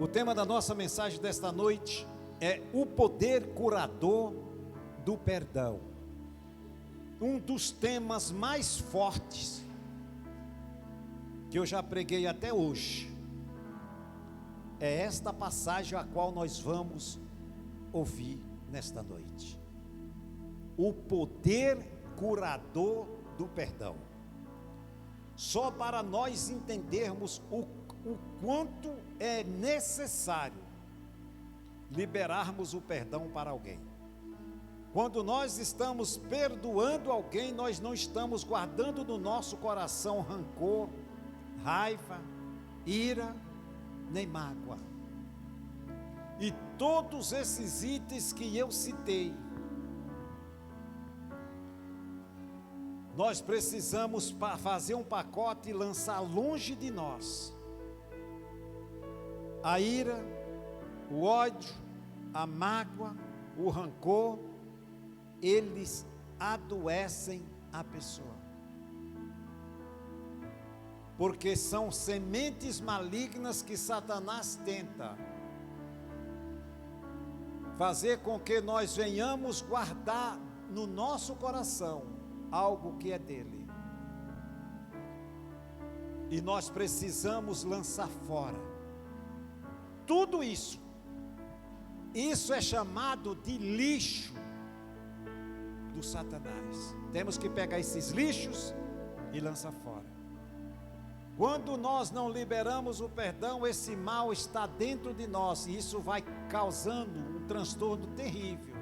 O tema da nossa mensagem desta noite é o poder curador do perdão. Um dos temas mais fortes que eu já preguei até hoje é esta passagem a qual nós vamos ouvir nesta noite. O poder curador do perdão. Só para nós entendermos o quanto é necessário liberarmos o perdão para alguém. Quando nós estamos perdoando alguém, nós não estamos guardando no nosso coração rancor, raiva, ira, nem mágoa. E todos esses itens que eu citei, nós precisamos fazer um pacote e lançar longe de nós a ira, o ódio, a mágoa, o rancor. Eles adoecem a pessoa, porque são sementes malignas que Satanás tenta fazer com que nós venhamos guardar no nosso coração algo que é dele, e nós precisamos lançar fora tudo isso. Isso é chamado de lixo do Satanás. Temos que pegar esses lixos e lançar fora. Quando nós não liberamos o perdão, esse mal está dentro de nós, e isso vai causando um transtorno terrível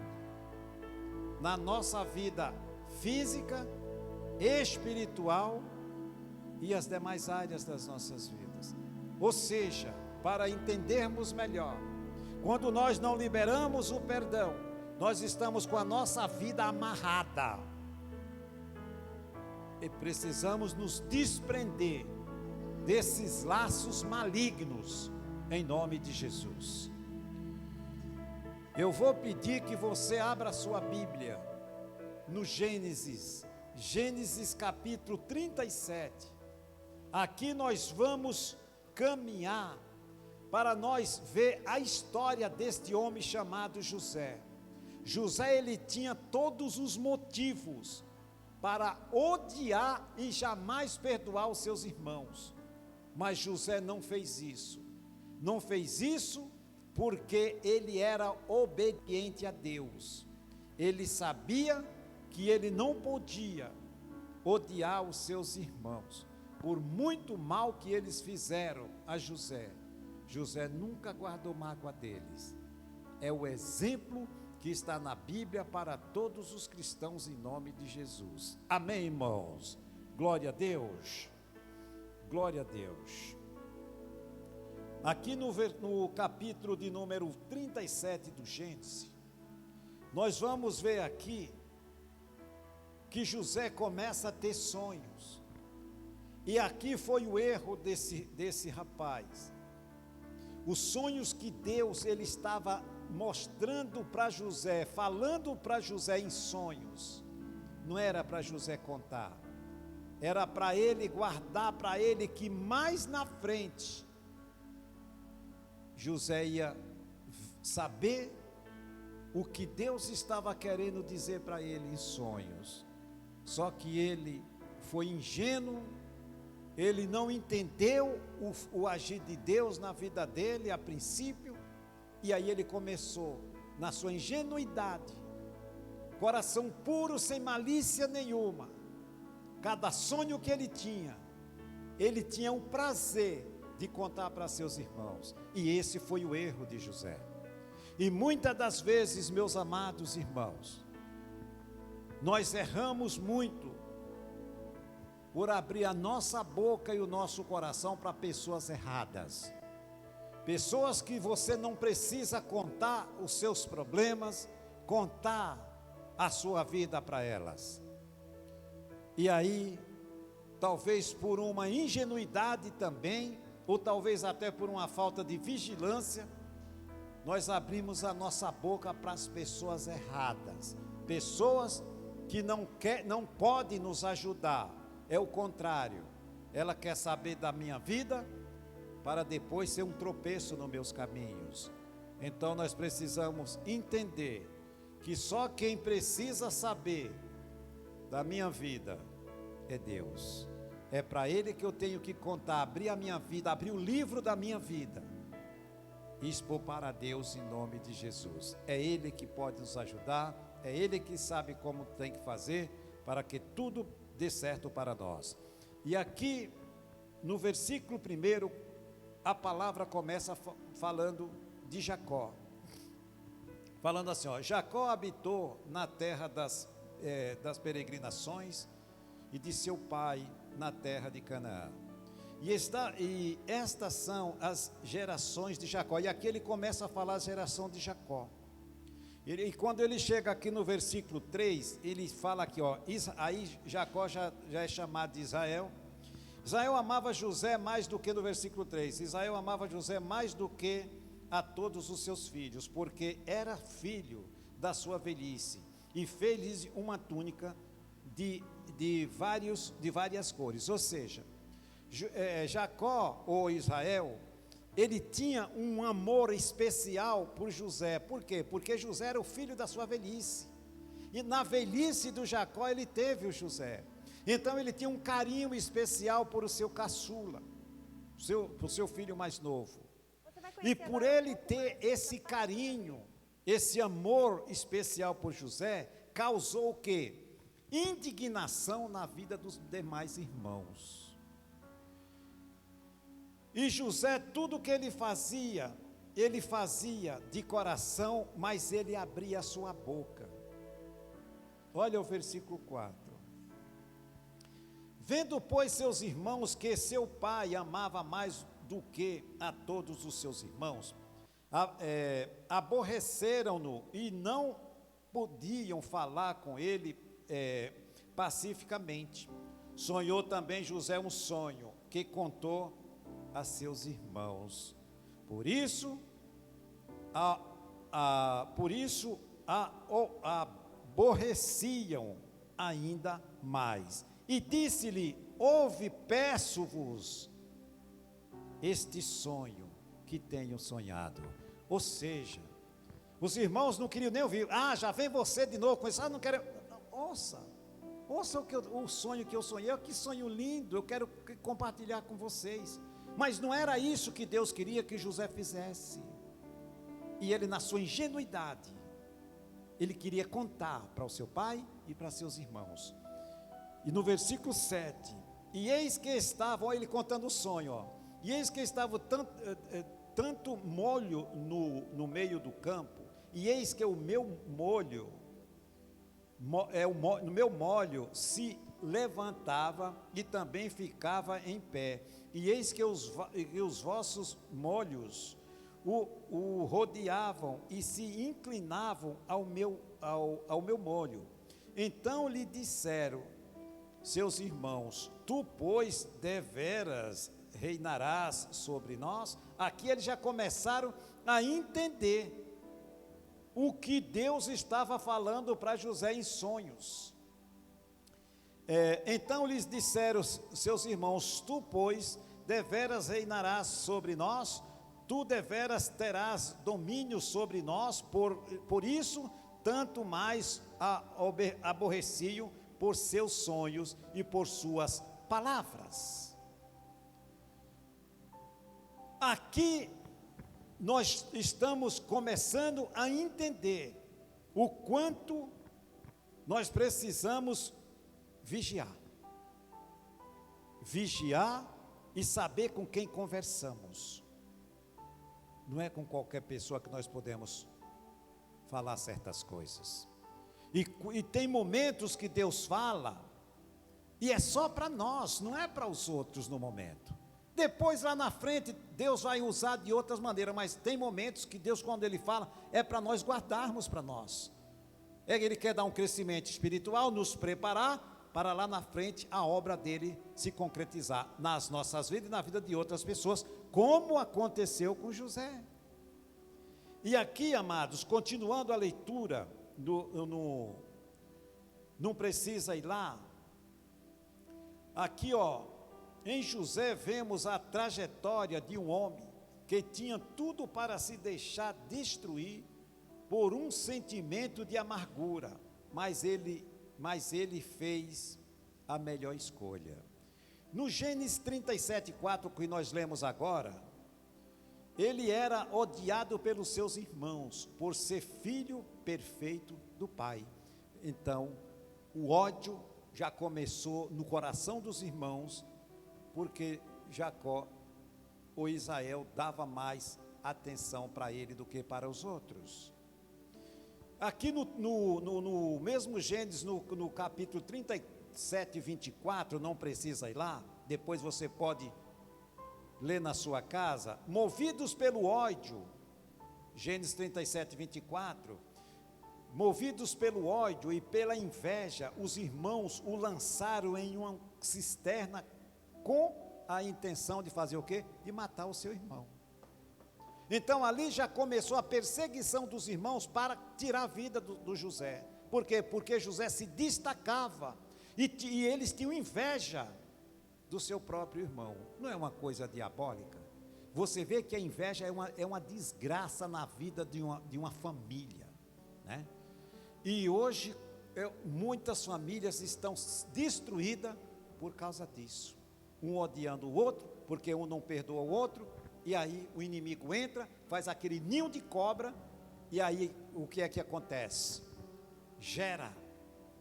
na nossa vida física, espiritual e as demais áreas das nossas vidas. Ou seja, para entendermos melhor, quando nós não liberamos o perdão, nós estamos com a nossa vida amarrada, e precisamos nos desprender desses laços malignos, em nome de Jesus. Eu vou pedir que você abra sua Bíblia no Gênesis capítulo 37. Aqui nós vamos caminhar para nós ver a história deste homem chamado José. José, ele tinha todos os motivos para odiar e jamais perdoar os seus irmãos, mas José não fez isso. Não fez isso porque ele era obediente a Deus. Ele sabia que ele não podia odiar os seus irmãos, por muito mal que eles fizeram a José. José nunca guardou mágoa deles. É o exemplo que está na Bíblia para todos os cristãos, em nome de Jesus. Amém, irmãos? Glória a Deus. Glória a Deus. Aqui no capítulo de número 37 do Gênesis, nós vamos ver aqui que José começa a ter sonhos. E aqui foi o erro desse rapaz. Os sonhos que Deus ele estava mostrando para José, falando para José em sonhos, não era para José contar, era para ele guardar para ele, que mais na frente José ia saber o que Deus estava querendo dizer para ele em sonhos. Só que ele foi ingênuo, ele não entendeu o agir de Deus na vida dele a princípio, e aí ele começou, na sua ingenuidade, coração puro, sem malícia nenhuma, cada sonho que ele tinha o prazer de contar para seus irmãos, e esse foi o erro de José. E muitas das vezes, meus amados irmãos, nós erramos muito por abrir a nossa boca e o nosso coração para pessoas erradas, pessoas que você não precisa contar os seus problemas, contar a sua vida para elas. E aí, talvez por uma ingenuidade também, ou talvez até por uma falta de vigilância, nós abrimos a nossa boca para as pessoas erradas, pessoas que não podem nos ajudar. É o contrário, ela quer saber da minha vida, para depois ser um tropeço nos meus caminhos. Então nós precisamos entender que só quem precisa saber da minha vida é Deus. É para Ele que eu tenho que contar, abrir a minha vida, abrir o livro da minha vida e expor para Deus em nome de Jesus. É Ele que pode nos ajudar, é Ele que sabe como tem que fazer para que tudo dê certo para nós. E aqui no versículo 1, a palavra começa falando de Jacó. Falando assim, ó, Jacó habitou na terra das peregrinações e de seu pai na terra de Canaã. E estas são as gerações de Jacó. E aqui ele começa a falar a geração de Jacó. E quando ele chega aqui no versículo 3, ele fala aqui, ó, aí Jacó já é chamado de Israel. Israel amava José mais do que, no versículo 3, Israel amava José mais do que a todos os seus filhos, porque era filho da sua velhice, e fez uma túnica de várias cores. Ou seja, Jacó, ou Israel, ele tinha um amor especial por José. Por quê? Porque José era o filho da sua velhice, e na velhice do Jacó ele teve o José. Então ele tinha um carinho especial por o seu caçula, por seu filho mais novo. E por ele ter esse carinho, esse amor especial por José, causou o quê? Indignação na vida dos demais irmãos. E José, tudo que ele fazia de coração, mas ele abria a sua boca. Olha o versículo 4. Vendo, pois, seus irmãos que seu pai amava mais do que a todos os seus irmãos, aborreceram-no e não podiam falar com ele pacificamente. Sonhou também José um sonho que contou a seus irmãos. Por isso aborreciam ainda mais. E disse-lhe: ouve, peço-vos, este sonho que tenho sonhado. Ou seja, os irmãos não queriam nem ouvir. Já vem você de novo com isso. Não quero. Ouça o sonho que eu sonhei. Que sonho lindo, eu quero compartilhar com vocês. Mas não era isso que Deus queria que José fizesse. E ele, na sua ingenuidade, ele queria contar para o seu pai e para seus irmãos. E no versículo 7, e eis que estavam, olha ele contando o sonho, ó, e eis que estava tanto molho no meio do campo, e eis que o meu molho, no meu molho se levantava e também ficava em pé, e eis que os vossos molhos o rodeavam e se inclinavam ao meu molho. Então lhe disseram seus irmãos: tu, pois, deveras reinarás sobre nós? Aqui eles já começaram a entender o que Deus estava falando para José em sonhos. Então lhes disseram seus irmãos: tu, pois, deveras reinarás sobre nós? Tu deveras terás domínio sobre nós? Por isso, tanto mais aborreciam por seus sonhos e por suas palavras. Aqui nós estamos começando a entender o quanto nós precisamos vigiar e saber com quem conversamos. Não é com qualquer pessoa que nós podemos falar certas coisas. E tem momentos que Deus fala, e é só para nós, não é para os outros no momento. Depois lá na frente, Deus vai usar de outras maneiras, mas tem momentos que Deus, quando Ele fala, é para nós guardarmos para nós. Ele quer dar um crescimento espiritual, nos preparar para lá na frente a obra dele se concretizar nas nossas vidas e na vida de outras pessoas, como aconteceu com José. E aqui, amados, continuando a leitura, não precisa ir lá. Aqui, ó, Em José vemos a trajetória de um homem que tinha tudo para se deixar destruir por um sentimento de amargura, mas ele fez a melhor escolha. No Gênesis 37:4, que nós lemos agora, ele era odiado pelos seus irmãos por ser filho perfeito do pai. Então, o ódio já começou no coração dos irmãos, porque Jacó, ou Israel, dava mais atenção para ele do que para os outros. Aqui no mesmo Gênesis, no capítulo 37, 24, não precisa ir lá, depois você pode ler na sua casa, movidos pelo ódio, Gênesis 37, 24, movidos pelo ódio e pela inveja, os irmãos o lançaram em uma cisterna com a intenção de fazer o quê? De matar o seu irmão. Então ali já começou a perseguição dos irmãos para tirar a vida do José. Por quê? Porque José se destacava e eles tinham inveja do seu próprio irmão. Não é uma coisa diabólica? Você vê que a inveja é uma desgraça na vida de uma família, né? E hoje muitas famílias estão destruídas por causa disso. Um odiando o outro, porque um não perdoa o outro, e aí o inimigo entra, faz aquele ninho de cobra, e aí o que é que acontece? Gera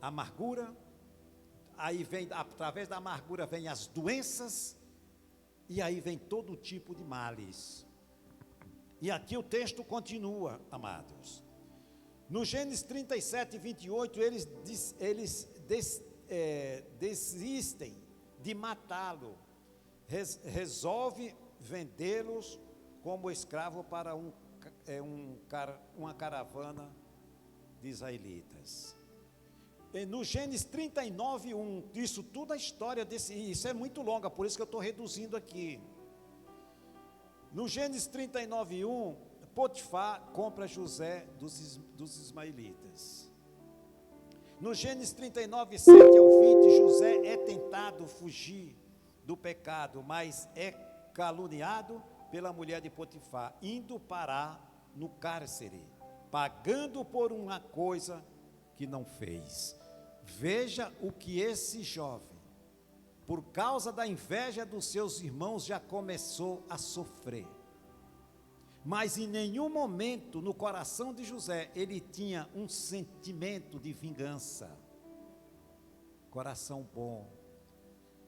amargura, aí vem, através da amargura vem as doenças, e aí vem todo tipo de males. E aqui o texto continua, amados. No Gênesis 37, 28, eles desistem de matá-lo, resolve vendê-los como escravo para uma caravana de israelitas. E no Gênesis 39, 1, isso tudo a história isso é muito longa, por isso que eu estou reduzindo aqui. No Gênesis 39, 1, Potifar compra José dos ismaelitas. No Gênesis 39, 7 ao 20, José é tentado fugir do pecado, mas é caluniado pela mulher de Potifar, indo parar no cárcere, pagando por uma coisa que não fez. Veja o que esse jovem, por causa da inveja dos seus irmãos, já começou a sofrer. Mas em nenhum momento no coração de José ele tinha um sentimento de vingança. Coração bom.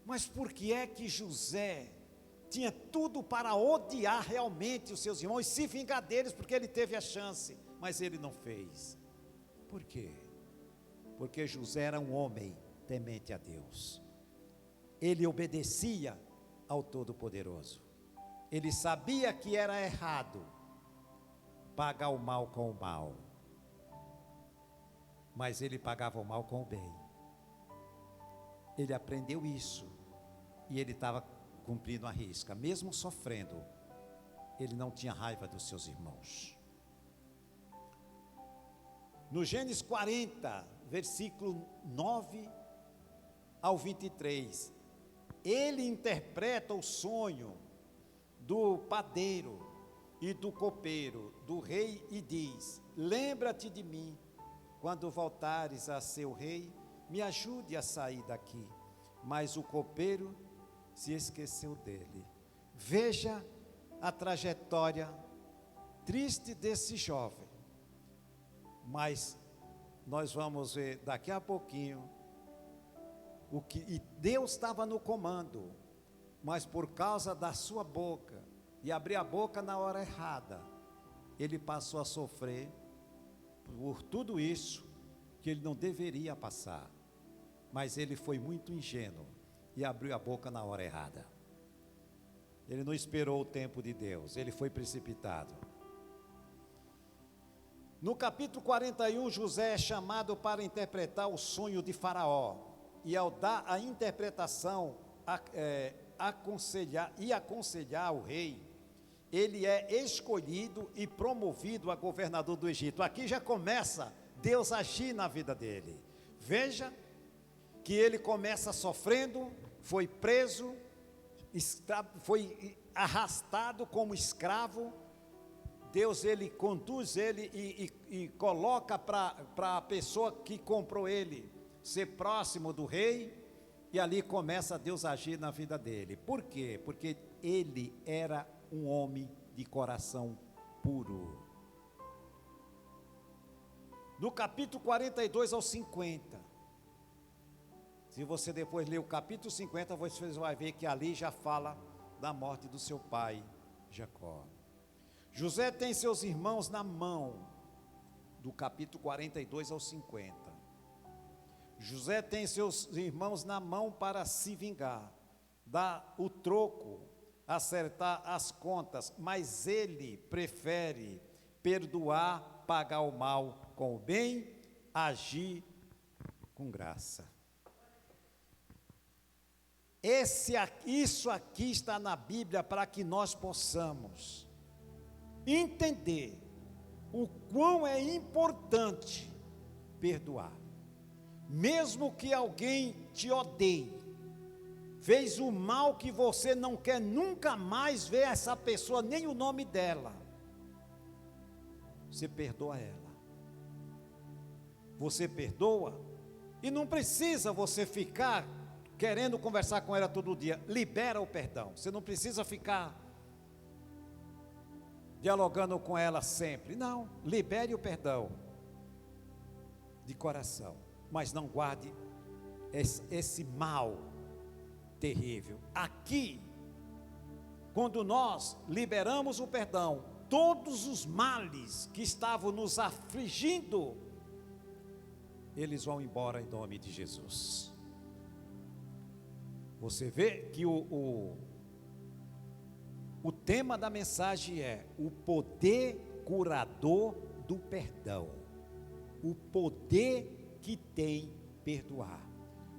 Mas por que é que José tinha tudo para odiar realmente os seus irmãos e se vingar deles, porque ele teve a chance, mas ele não fez? Por quê? Porque José era um homem temente a Deus. Ele obedecia ao Todo-Poderoso. Ele sabia que era errado pagar o mal com o mal, mas ele pagava o mal com o bem. Ele aprendeu isso e ele estava cumprindo a risca, mesmo sofrendo. Ele não tinha raiva dos seus irmãos. No Gênesis 40, versículo 9 ao 23, ele interpreta o sonho do padeiro e do copeiro, do rei, e diz: lembra-te de mim, quando voltares a ser o rei, me ajude a sair daqui. Mas o copeiro se esqueceu dele. Veja a trajetória triste desse jovem, mas nós vamos ver daqui a pouquinho e Deus estava no comando, mas por causa da sua boca, e abrir a boca na hora errada, ele passou a sofrer por tudo isso que ele não deveria passar. Mas ele foi muito ingênuo e abriu a boca na hora errada. Ele não esperou o tempo de Deus, ele foi precipitado. No capítulo 41, José é chamado para interpretar o sonho de Faraó, e ao dar a interpretação, aconselhar o rei, ele é escolhido e promovido a governador do Egito. Aqui já começa Deus agir na vida dele. Veja que ele começa sofrendo, foi preso, foi arrastado como escravo. Deus, ele conduz ele e coloca para a pessoa que comprou ele ser próximo do rei, e ali começa Deus a agir na vida dele. Por quê? Porque ele era um homem de coração puro. Do capítulo 42 ao 50, se você depois ler o capítulo 50, você vai ver que ali já fala da morte do seu pai, Jacó. José tem seus irmãos na mão, do capítulo 42 ao 50. José tem seus irmãos na mão para se vingar, dar o troco, acertar as contas, mas ele prefere perdoar, pagar o mal com o bem, agir com graça. Isso aqui está na Bíblia para que nós possamos entender o quão é importante perdoar. Mesmo que alguém te odeie, fez o mal que você não quer nunca mais ver essa pessoa, nem o nome dela, você perdoa ela. Você perdoa, e não precisa você ficar querendo conversar com ela todo dia. Libera o perdão. Você não precisa ficar dialogando com ela sempre. Não, libere o perdão de coração, mas não guarde esse mal terrível. Aqui, quando nós liberamos o perdão, todos os males que estavam nos afligindo, eles vão embora em nome de Jesus. Você vê que o tema da mensagem é o poder curador do perdão. O poder que tem perdoar.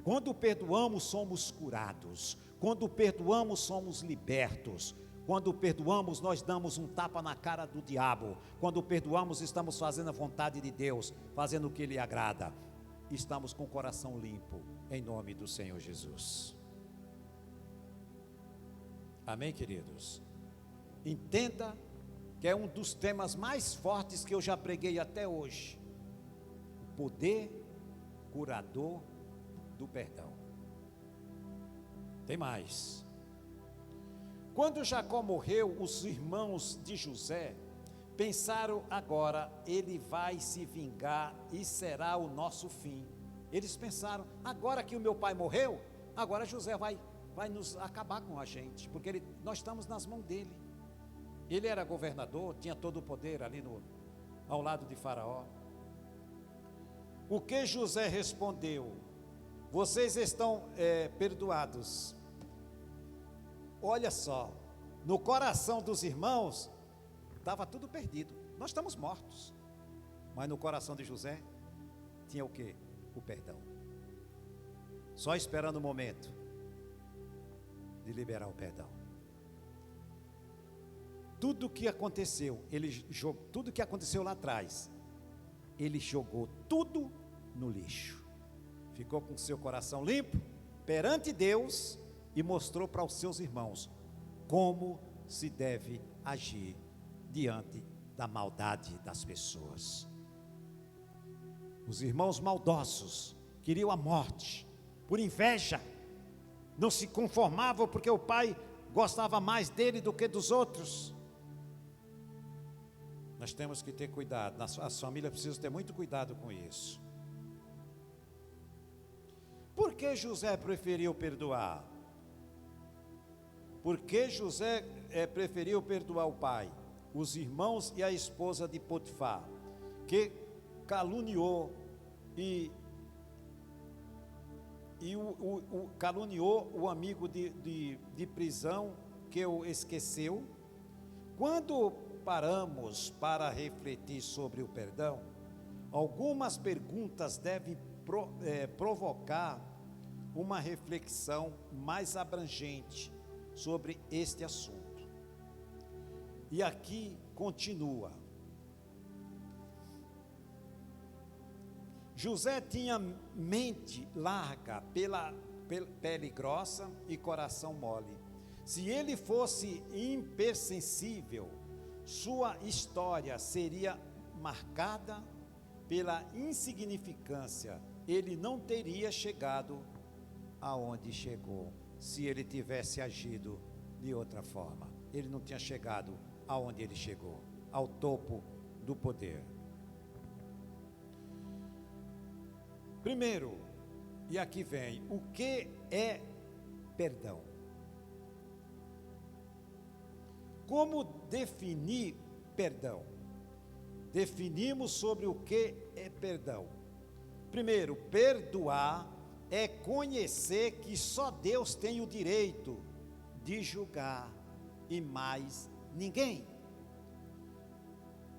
Quando perdoamos, somos curados. Quando perdoamos, somos libertos. Quando perdoamos, nós damos um tapa na cara do diabo. Quando perdoamos, estamos fazendo a vontade de Deus, fazendo o que lhe agrada. Estamos com o coração limpo, em nome do Senhor Jesus. Amém, queridos? Entenda que é um dos temas mais fortes que eu já preguei até hoje. O poder curador do perdão. Tem mais. Quando Jacó morreu, os irmãos de José pensaram: agora ele vai se vingar e será o nosso fim. Eles pensaram: agora que o meu pai morreu, agora José vai nos acabar com a gente, porque nós estamos nas mãos dele. Ele era governador, tinha todo o poder ali ao lado de Faraó. O que José respondeu? Vocês estão perdoados. Olha só, no coração dos irmãos estava tudo perdido, nós estamos mortos, mas no coração de José tinha o quê? O perdão. Só esperando o momento de liberar o perdão. Tudo que aconteceu, tudo que aconteceu lá atrás, ele jogou tudo no lixo. Ficou com seu coração limpo perante Deus e mostrou para os seus irmãos como se deve agir diante da maldade das pessoas. Os irmãos maldosos queriam a morte por inveja, não se conformavam porque o pai gostava mais dele do que dos outros. Nós temos que ter cuidado, as famílias precisam ter muito cuidado com isso. Por que José preferiu perdoar? Por que José preferiu perdoar o pai, os irmãos e a esposa de Potifar, que caluniou caluniou o amigo de prisão que o esqueceu? Quando paramos para refletir sobre o perdão, algumas perguntas devem provocar uma reflexão mais abrangente sobre este assunto. E aqui continua. José tinha mente larga, pela pele grossa e coração mole. Se ele fosse hipersensível, sua história seria marcada pela insignificância. Ele não teria chegado aonde chegou, se ele tivesse agido de outra forma. Ele não tinha chegado aonde ele chegou, ao topo do poder. Primeiro, e aqui vem, o que é perdão? Como definir perdão? Definimos sobre o que é perdão. Primeiro, perdoar é conhecer que só Deus tem o direito de julgar e mais ninguém.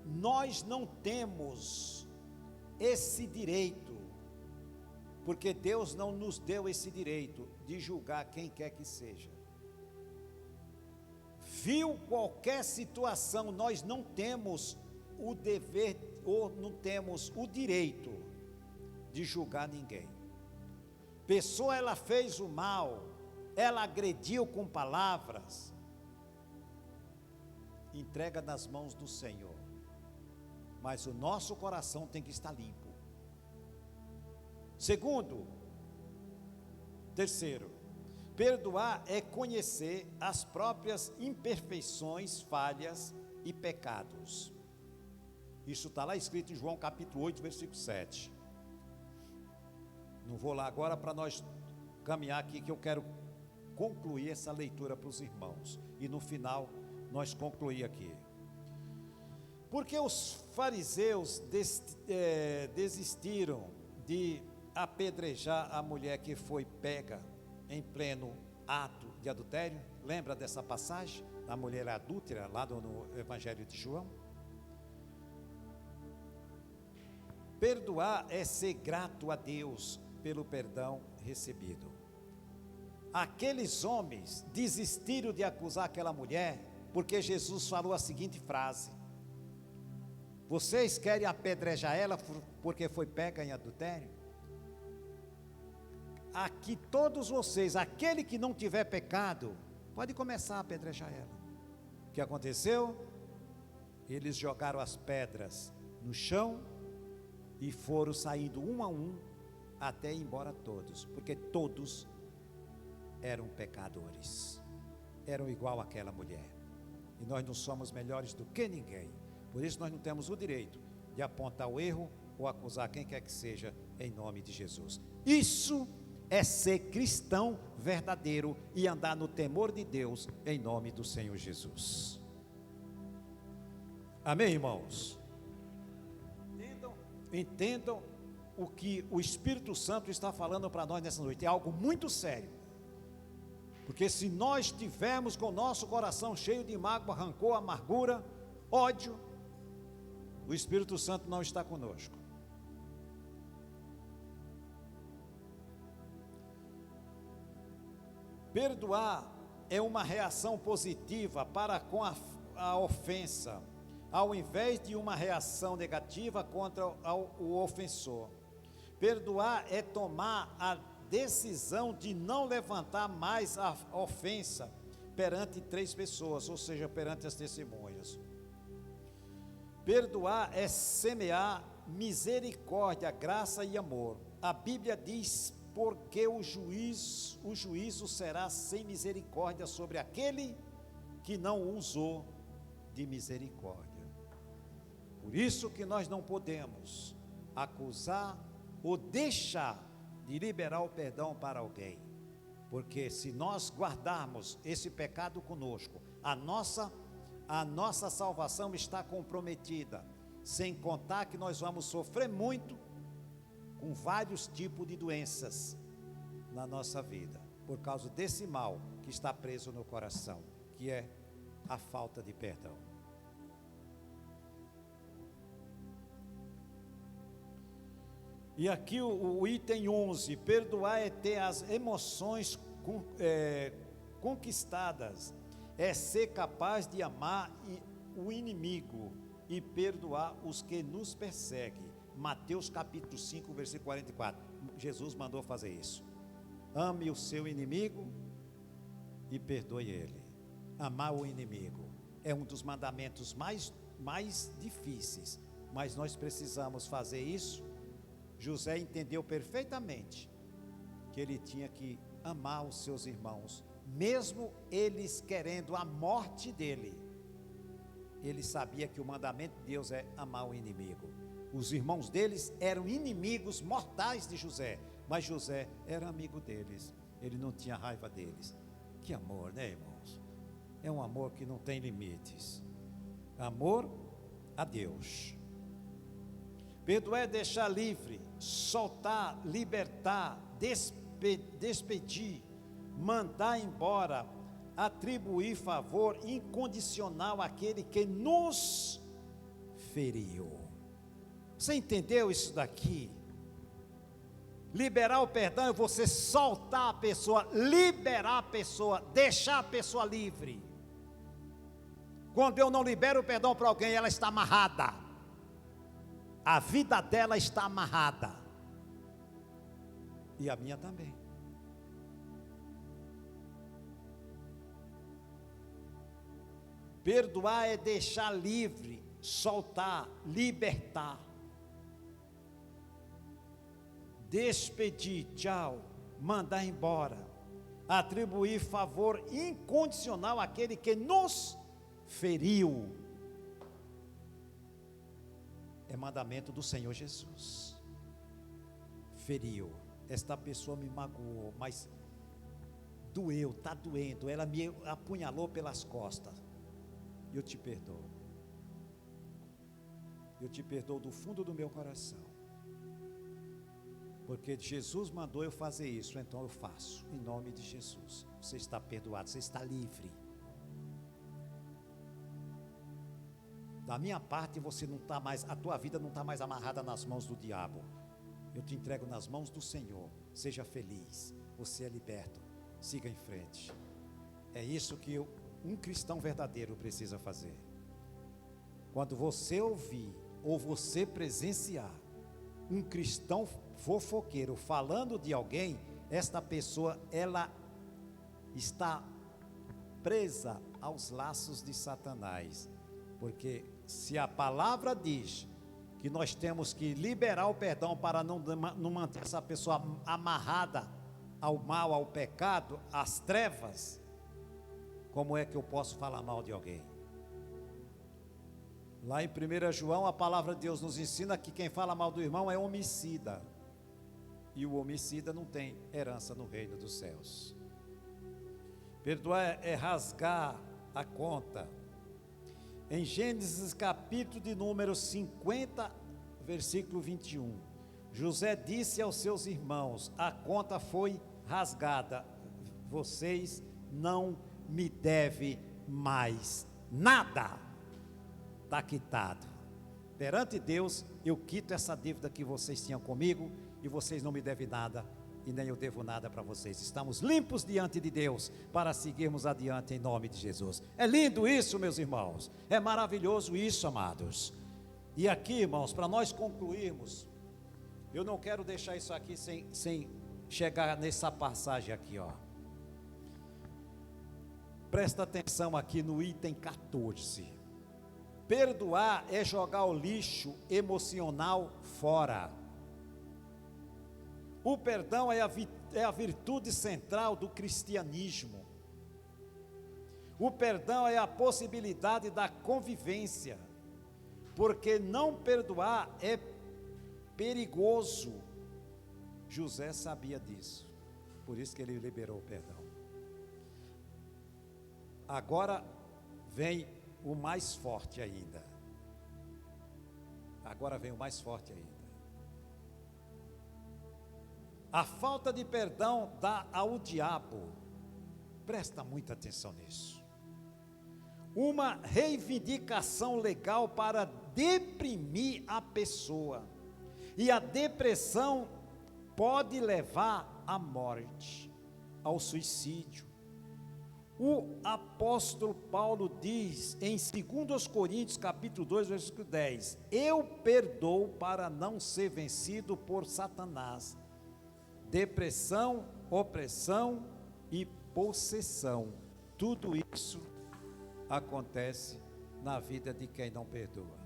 Nós não temos esse direito, porque Deus não nos deu esse direito de julgar quem quer que seja. Viu qualquer situação, nós não temos o dever ou não temos o direito de julgar ninguém. Pessoa, ela fez o mal, ela agrediu com palavras, entrega nas mãos do Senhor, mas o nosso coração tem que estar limpo. Terceiro, perdoar é conhecer as próprias imperfeições, falhas e pecados. Isso está lá escrito em João capítulo 8, versículo 7. Não vou lá agora para nós caminhar aqui, que eu quero concluir essa leitura para os irmãos. E no final, nós concluir aqui. Porque os fariseus desistiram de apedrejar a mulher que foi pega em pleno ato de adultério? Lembra dessa passagem da mulher adúltera lá no Evangelho de João? Perdoar é ser grato a Deus pelo perdão recebido. Aqueles homens desistiram de acusar aquela mulher porque Jesus falou a seguinte frase: vocês querem apedrejar ela porque foi pega em adultério? Aqui todos vocês, aquele que não tiver pecado, pode começar a apedrejar ela. O que aconteceu? Eles jogaram as pedras no chão e foram saindo um a um até ir embora todos, porque todos eram pecadores, eram igual àquela mulher, e nós não somos melhores do que ninguém. Por isso nós não temos o direito de apontar o erro ou acusar quem quer que seja, em nome de Jesus. Isso é ser cristão verdadeiro e andar no temor de Deus, em nome do Senhor Jesus. Amém, irmãos? Entendam o que o Espírito Santo está falando para nós nessa noite. É algo muito sério, porque se nós tivermos com o nosso coração cheio de mágoa, rancor, amargura, ódio, o Espírito Santo não está conosco. Perdoar é uma reação positiva para com a ofensa, ao invés de uma reação negativa contra o ofensor. Perdoar é tomar a decisão de não levantar mais a ofensa perante 3 pessoas, ou seja, perante as testemunhas. Perdoar é semear misericórdia, graça e amor. A Bíblia diz: porque o juízo será sem misericórdia sobre aquele que não usou de misericórdia. Por isso que nós não podemos acusar ou deixar de liberar o perdão para alguém, porque se nós guardarmos esse pecado conosco, a nossa salvação está comprometida, sem contar que nós vamos sofrer muito com vários tipos de doenças na nossa vida, por causa desse mal que está preso no coração, que é a falta de perdão. E aqui o item 11, perdoar é ter as emoções conquistadas, é ser capaz de amar o inimigo e perdoar os que nos perseguem. Mateus capítulo 5, versículo 44, Jesus mandou fazer isso. Ame o seu inimigo e perdoe ele. Amar o inimigo é um dos mandamentos mais difíceis, mas nós precisamos fazer isso. José entendeu perfeitamente que ele tinha que amar os seus irmãos, mesmo eles querendo a morte dele. Ele sabia que o mandamento de Deus é amar o inimigo. Os irmãos deles eram inimigos mortais de José, mas José era amigo deles, ele não tinha raiva deles. Que amor, né, irmãos? É um amor que não tem limites. Amor a Deus. Perdoar é deixar livre, soltar, libertar, despedir, mandar embora, atribuir favor incondicional àquele que nos feriu. Você entendeu isso daqui? Liberar o perdão é você soltar a pessoa, liberar a pessoa, deixar a pessoa livre. Quando eu não libero o perdão para alguém, ela está amarrada. A vida dela está amarrada. E a minha também. Perdoar é deixar livre, soltar, libertar. Despedir, tchau, mandar embora. Atribuir favor incondicional àquele que nos feriu. É mandamento do Senhor Jesus. Feriu. Esta pessoa me magoou, mas doeu, está doendo. Ela me apunhalou pelas costas. Eu te perdoo. Eu te perdoo do fundo do meu coração. Porque Jesus mandou eu fazer isso, então eu faço. Em nome de Jesus. Você está perdoado, você está livre. Da minha parte, você não está mais, a tua vida não está mais amarrada nas mãos do diabo. Eu te entrego nas mãos do Senhor. Seja feliz. Você é liberto. Siga em frente. É isso que um cristão verdadeiro precisa fazer. Quando você ouvir ou você presenciar um cristão fofoqueiro falando de alguém, esta pessoa, ela está presa aos laços de Satanás. Porque se a palavra diz que nós temos que liberar o perdão para não manter essa pessoa amarrada ao mal, ao pecado, às trevas, como é que eu posso falar mal de alguém? Lá em 1 João, a palavra de Deus nos ensina que quem fala mal do irmão é homicida. E o homicida não tem herança no reino dos céus. Perdoar é rasgar a conta. Em Gênesis capítulo de número 50, versículo 21, José disse aos seus irmãos: a conta foi rasgada, vocês não me devem mais nada, está quitado. Perante Deus, eu quito essa dívida que vocês tinham comigo, e vocês não me devem nada, e nem eu devo nada para vocês. Estamos limpos diante de Deus, para seguirmos adiante em nome de Jesus. É lindo isso, meus irmãos, é maravilhoso isso, amados. E aqui, irmãos, para nós concluirmos, eu não quero deixar isso aqui sem chegar nessa passagem aqui, ó. Presta atenção aqui no item 14. Perdoar é jogar o lixo emocional fora. O perdão é a virtude central do cristianismo. O perdão é a possibilidade da convivência, porque não perdoar é perigoso. José sabia disso, por isso que ele liberou o perdão. Agora vem o mais forte ainda. Agora vem o mais forte ainda. A falta de perdão dá ao diabo, presta muita atenção nisso, uma reivindicação legal para deprimir a pessoa, e a depressão pode levar à morte, ao suicídio. O apóstolo Paulo diz em 2 Coríntios capítulo 2, versículo 10, eu perdoo para não ser vencido por Satanás. Depressão, opressão e possessão tudo isso acontece na vida de quem não perdoa.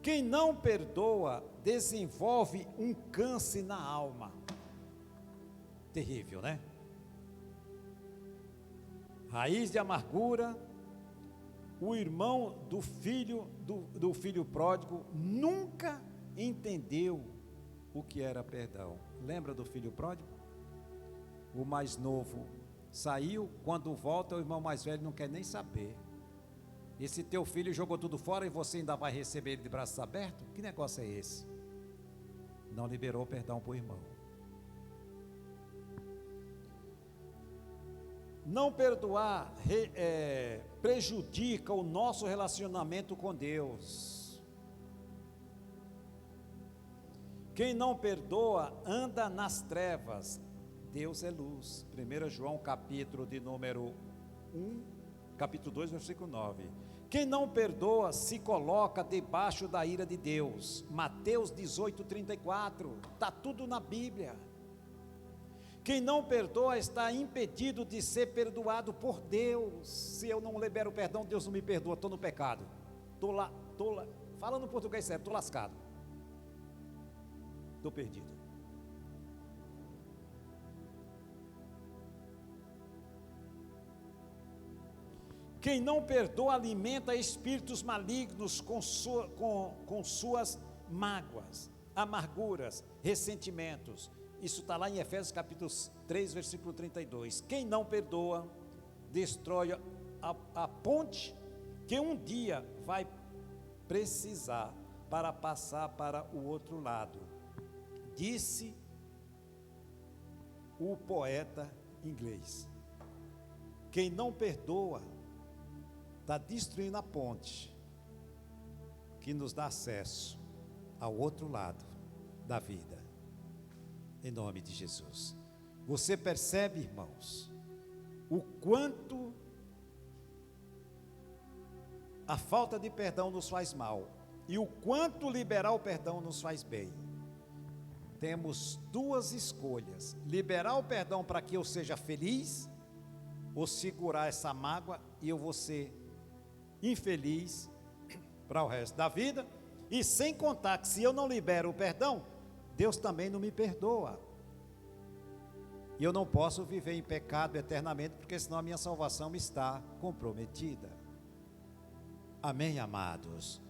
Quem não perdoa desenvolve um câncer na alma. Terrível, né? Raiz de amargura. O irmão do filho pródigo nunca entendeu o que era perdão. Lembra do filho pródigo? O mais novo saiu, quando volta o irmão mais velho não quer nem saber. Esse teu filho jogou tudo fora e você ainda vai receber ele de braços abertos? Que negócio é esse? Não liberou perdão para o irmão. Não perdoar prejudica o nosso relacionamento com Deus. Quem não perdoa anda nas trevas. Deus é luz. 1 João capítulo de número 1, capítulo 2, versículo 9. Quem não perdoa se coloca debaixo da ira de Deus. Mateus 18, 34. Está tudo na Bíblia. Quem não perdoa está impedido de ser perdoado por Deus. Se eu não libero perdão, Deus não me perdoa, estou no pecado. Falando português certo, estou lascado. Estou perdido. Quem não perdoa alimenta espíritos malignos com suas mágoas, amarguras, ressentimentos. Isso está lá em Efésios capítulo 3, versículo 32. Quem não perdoa, destrói a ponte que um dia vai precisar para passar para o outro lado. Disse o poeta inglês. Quem não perdoa, está destruindo a ponte que nos dá acesso ao outro lado da vida. Em nome de Jesus. Você percebe, irmãos, o quanto a falta de perdão nos faz mal e o quanto liberar o perdão nos faz bem. Temos duas escolhas: liberar o perdão para que eu seja feliz, ou segurar essa mágoa e eu vou ser infeliz para o resto da vida. E sem contar que se eu não libero o perdão, Deus também não me perdoa. E eu não posso viver em pecado eternamente, porque senão a minha salvação está comprometida. Amém, amados?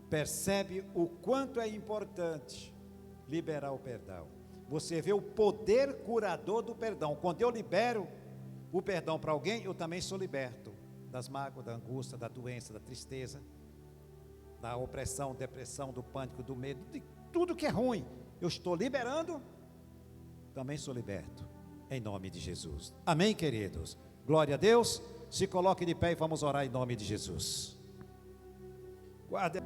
Percebe o quanto é importante liberar o perdão. Você vê o poder curador do perdão. Quando eu libero o perdão para alguém, eu também sou liberto das mágoas, da angústia, da doença, da tristeza, da opressão, depressão, do pânico, do medo, de tudo que é ruim. Eu estou liberando, também sou liberto, em nome de Jesus. Amém, queridos? Glória a Deus. Se coloque de pé e vamos orar em nome de Jesus. Guarde.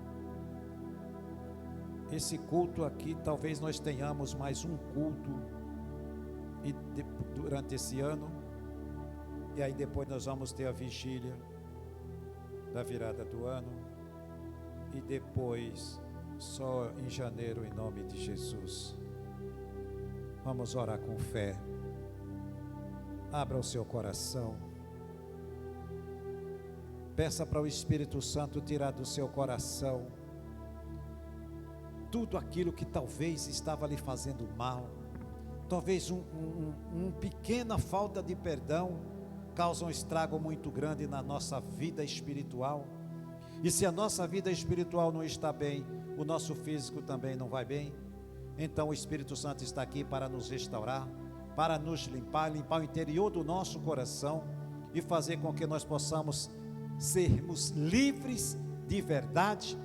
Esse culto aqui, talvez nós tenhamos mais um culto durante esse ano, e aí depois nós vamos ter a vigília da virada do ano, e depois só em janeiro, em nome de Jesus. Vamos orar com fé. Abra o seu coração. Peça para o Espírito Santo tirar do seu coração tudo aquilo que talvez estava lhe fazendo mal. Talvez uma pequena falta de perdão causa um estrago muito grande na nossa vida espiritual. E se a nossa vida espiritual não está bem, o nosso físico também não vai bem. Então o Espírito Santo está aqui para nos restaurar, para nos limpar o interior do nosso coração e fazer com que nós possamos sermos livres de verdade,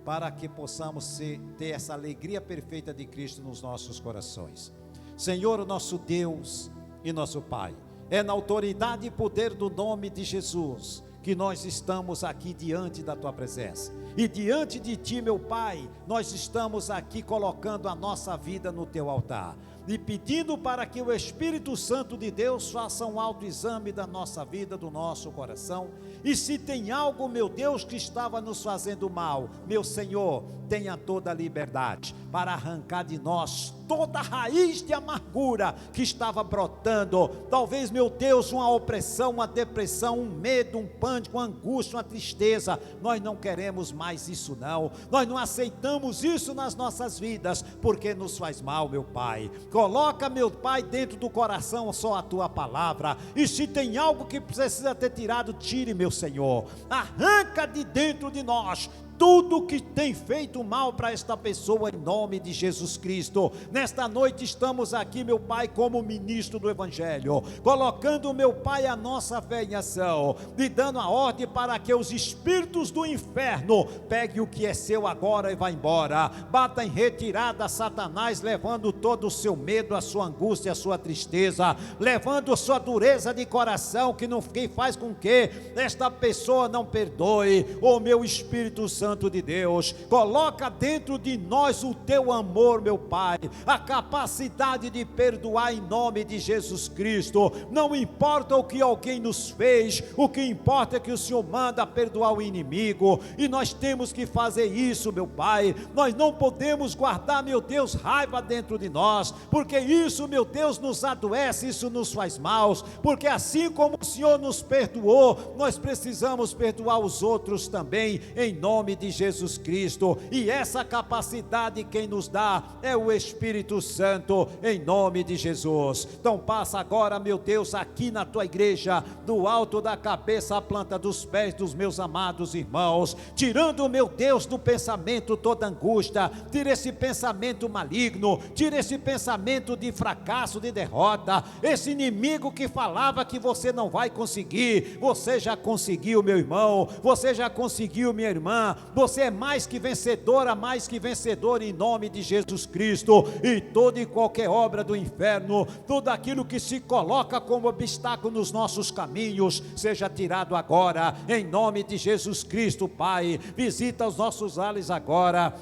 para que possamos ter essa alegria perfeita de Cristo nos nossos corações. Senhor, nosso Deus e nosso Pai, é na autoridade e poder do nome de Jesus que nós estamos aqui diante da Tua presença, e diante de Ti, meu Pai, nós estamos aqui colocando a nossa vida no Teu altar. e pedindo para que o Espírito Santo de Deus faça um autoexame da nossa vida, do nosso coração, e se tem algo, meu Deus, que estava nos fazendo mal, meu Senhor, tenha toda a liberdade para arrancar de nós toda a raiz de amargura que estava brotando, talvez, meu Deus, uma opressão, uma depressão, um medo, um pânico, uma angústia, uma tristeza. Nós não queremos mais isso não, nós não aceitamos isso nas nossas vidas, porque nos faz mal, meu Pai. Coloca, meu Pai, dentro do coração só a Tua palavra, e se tem algo que precisa ter tirado, tire, meu Senhor, arranca de dentro de nós tudo que tem feito mal para esta pessoa, em nome de Jesus Cristo. Nesta noite estamos aqui, meu Pai, como ministro do Evangelho, colocando, meu Pai, a nossa fé em ação, e dando a ordem para que os espíritos do inferno peguem o que é seu agora e vá embora. Bata em retirada Satanás, levando todo o seu medo, a sua angústia, a sua tristeza, levando a sua dureza de coração, que faz com que esta pessoa não perdoe. Oh, meu Espírito Santo de Deus, coloca dentro de nós o teu amor, meu Pai, a capacidade de perdoar, em nome de Jesus Cristo. Não importa o que alguém nos fez, o que importa é que o Senhor manda perdoar o inimigo, e nós temos que fazer isso, meu Pai. Nós não podemos guardar, meu Deus, raiva dentro de nós, porque isso, meu Deus, nos adoece, isso nos faz mal, porque assim como o Senhor nos perdoou, nós precisamos perdoar os outros também, em nome de Jesus Cristo. E essa capacidade quem nos dá é o Espírito Santo, em nome de Jesus. Então passa agora, meu Deus, aqui na tua igreja, do alto da cabeça à planta dos pés dos meus amados irmãos, tirando, meu Deus, do pensamento toda angústia, tira esse pensamento maligno, tira esse pensamento de fracasso, de derrota, esse inimigo que falava que você não vai conseguir. Você já conseguiu, meu irmão, você já conseguiu, minha irmã. Você é mais que vencedora, mais que vencedor, em nome de Jesus Cristo. E toda e qualquer obra do inferno, tudo aquilo que se coloca como obstáculo nos nossos caminhos, seja tirado agora, em nome de Jesus Cristo. Pai, visita os nossos lares agora,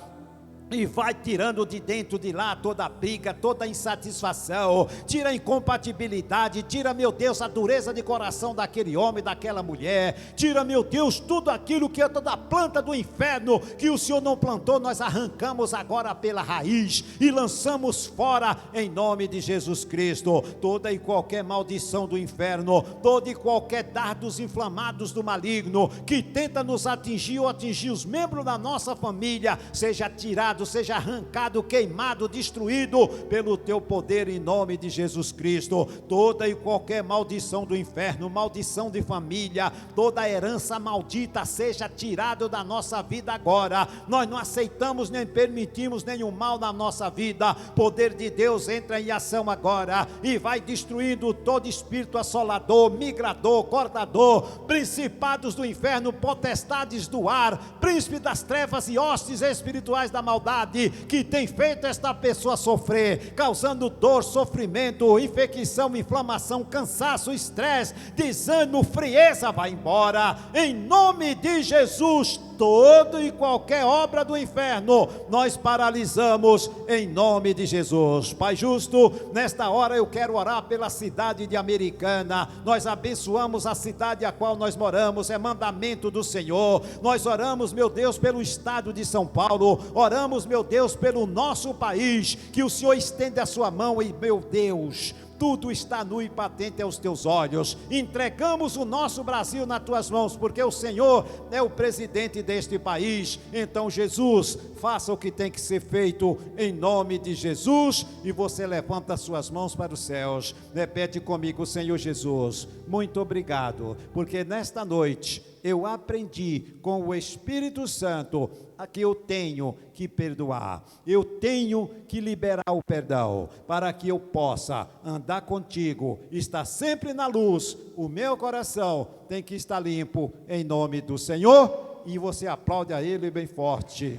e vai tirando de dentro de lá toda a briga, toda a insatisfação, tira a incompatibilidade, tira, meu Deus, a dureza de coração daquele homem, daquela mulher, tira, meu Deus, tudo aquilo que é toda a planta do inferno, que o Senhor não plantou, nós arrancamos agora pela raiz, e lançamos fora, em nome de Jesus Cristo, toda e qualquer maldição do inferno, toda e qualquer dardos inflamados do maligno, que tenta nos atingir ou atingir os membros da nossa família, seja tirado, seja arrancado, queimado, destruído pelo teu poder, em nome de Jesus Cristo. Toda e qualquer maldição do inferno, maldição de família, toda herança maldita, seja tirado da nossa vida agora. Nós não aceitamos nem permitimos nenhum mal na nossa vida. Poder de Deus entra em ação agora e vai destruindo todo espírito assolador, migrador, cortador, principados do inferno, potestades do ar, príncipe das trevas e hostes espirituais da maldade, que tem feito esta pessoa sofrer, causando dor, sofrimento, infecção, inflamação, cansaço, estresse, desânimo, frieza, vai embora, em nome de Jesus. Todo e qualquer obra do inferno, nós paralisamos em nome de Jesus. Pai justo, nesta hora eu quero orar pela cidade de Americana. Nós abençoamos a cidade a qual nós moramos, é mandamento do Senhor. Nós oramos, meu Deus, pelo estado de São Paulo, oramos, meu Deus, pelo nosso país, que o Senhor estenda a sua mão e, meu Deus, tudo está nu e patente aos teus olhos. Entregamos o nosso Brasil nas tuas mãos, porque o Senhor é o presidente deste país. Então, Jesus, faça o que tem que ser feito em nome de Jesus. E você levanta as suas mãos para os céus, repete comigo: Senhor Jesus, muito obrigado, porque nesta noite eu aprendi com o Espírito Santo que eu tenho que perdoar, eu tenho que liberar o perdão, para que eu possa andar contigo, estar sempre na luz. O meu coração tem que estar limpo, em nome do Senhor. E você aplaude a Ele bem forte.